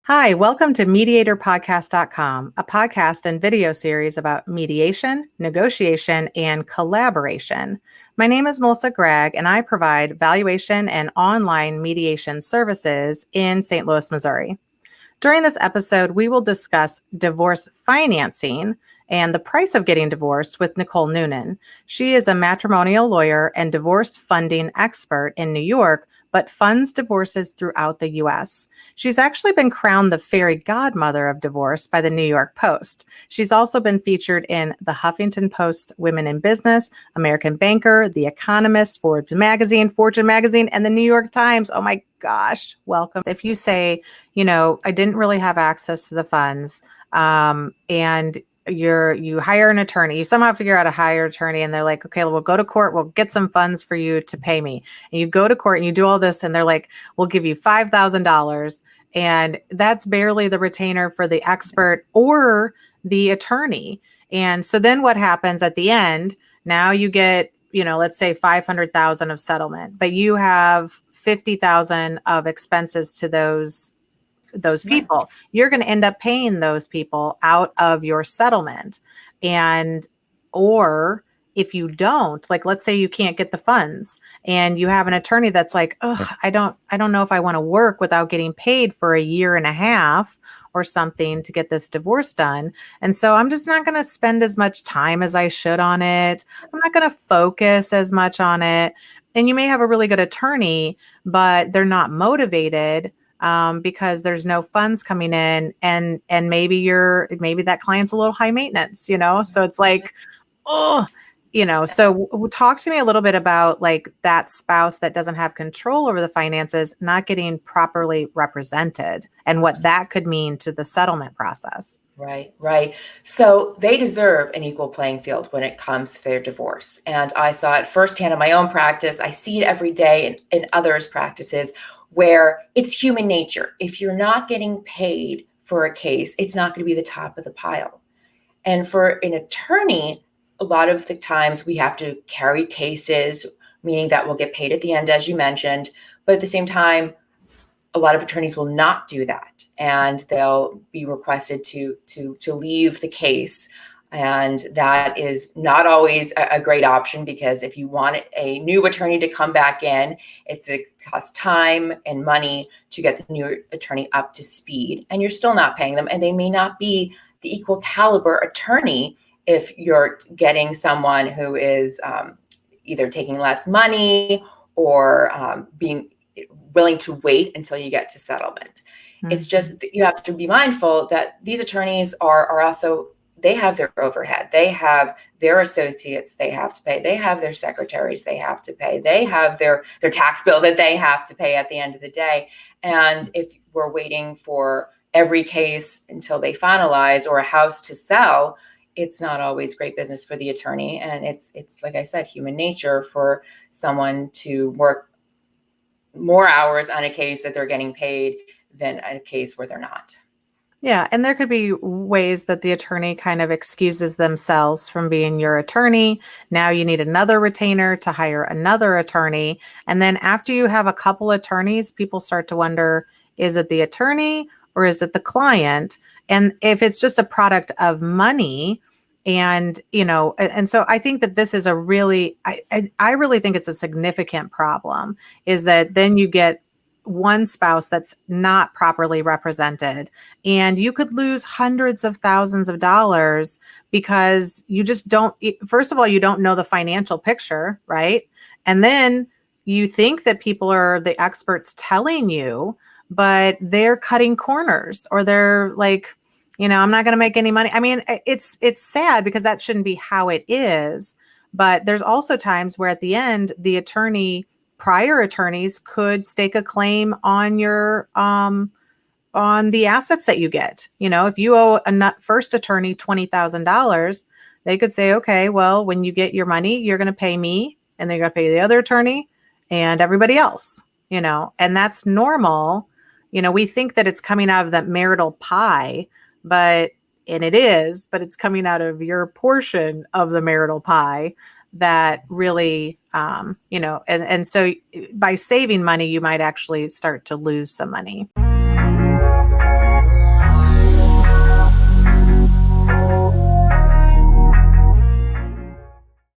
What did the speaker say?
Hi, welcome to MediatorPodcast.com, a podcast and video series about mediation, negotiation, and collaboration. My name is Melissa Gragg, and I provide valuation and online mediation services in St. Louis, Missouri. During this episode, we will discuss divorce financing and the price of getting divorced with Nicole Noonan. She is a matrimonial lawyer and divorce funding expert in New York, but funds divorces throughout the U.S. She's actually been crowned the fairy godmother of divorce by the New York Post. She's also been featured in the Huffington Post Women in Business, American Banker, The Economist, Forbes Magazine, Fortune Magazine, and the New York Times. Oh my gosh, welcome. If you say, I didn't really have access to the funds, and you hire an attorney, you somehow figure out a hire attorney, and they're like, okay, we'll go to court, we'll get some funds for you to pay me. And you go to court and you do all this, and they're like, we'll give you $5,000. And that's barely the retainer for the expert or the attorney. And so then what happens at the end? Now you get, let's say 500,000 of settlement, but you have 50,000 of expenses to those people. Right. You're going to end up paying those people out of your settlement. Or if you don't, like, let's say you can't get the funds and you have an attorney that's like, oh, I don't know if I want to work without getting paid for a year and a half or something to get this divorce done. And so I'm just not going to spend as much time as I should on it. I'm not going to focus as much on it. And you may have a really good attorney, but they're not motivated because there's no funds coming in, and maybe that client's a little high maintenance, so it's like, so talk to me a little bit about like that spouse that doesn't have control over the finances, not getting properly represented, and what that could mean to the settlement process. Right. So they deserve an equal playing field when it comes to their divorce. And I saw it firsthand in my own practice. I see it every day in others' practices, where it's human nature. If you're not getting paid for a case, it's not going to be the top of the pile. And for an attorney, a lot of the times we have to carry cases, meaning that we'll get paid at the end, as you mentioned. But at the same time, a lot of attorneys will not do that, and they'll be requested to leave the case. And that is not always a great option, because if you want a new attorney to come back in, it costs time and money to get the new attorney up to speed, and you're still not paying them. And they may not be the equal caliber attorney if you're getting someone who is either taking less money or being willing to wait until you get to settlement. Mm-hmm. It's just that you have to be mindful that these attorneys are also, they have their overhead. They have their associates they have to pay. They have their secretaries they have to pay. They have their tax bill that they have to pay at the end of the day. And if we're waiting for every case until they finalize or a house to sell, it's not always great business for the attorney. And it's like I said, human nature for someone to work more hours on a case that they're getting paid than a case where they're not. Yeah. And there could be ways that the attorney kind of excuses themselves from being your attorney. Now you need another retainer to hire another attorney. And then after you have a couple attorneys, people start to wonder, is it the attorney or is it the client? And if it's just a product of money, and so I think that this is a really, I really think it's a significant problem, is that then you get one spouse that's not properly represented, and you could lose hundreds of thousands of dollars because you just don't, first of all, you don't know the financial picture, right? And then you think that people are the experts telling you, but they're cutting corners, or they're like, I'm not going to make any money. I mean, it's sad because that shouldn't be how it is. But there's also times where at the end, the prior attorneys could stake a claim on your on the assets that you get. If you owe a first attorney $20,000, they could say, okay, well, when you get your money, you're going to pay me, and they're going to pay the other attorney and everybody else. And that's normal. We think that it's coming out of that marital pie. And it is, but it's coming out of your portion of the marital pie. that really, and so by saving money, you might actually start to lose some money.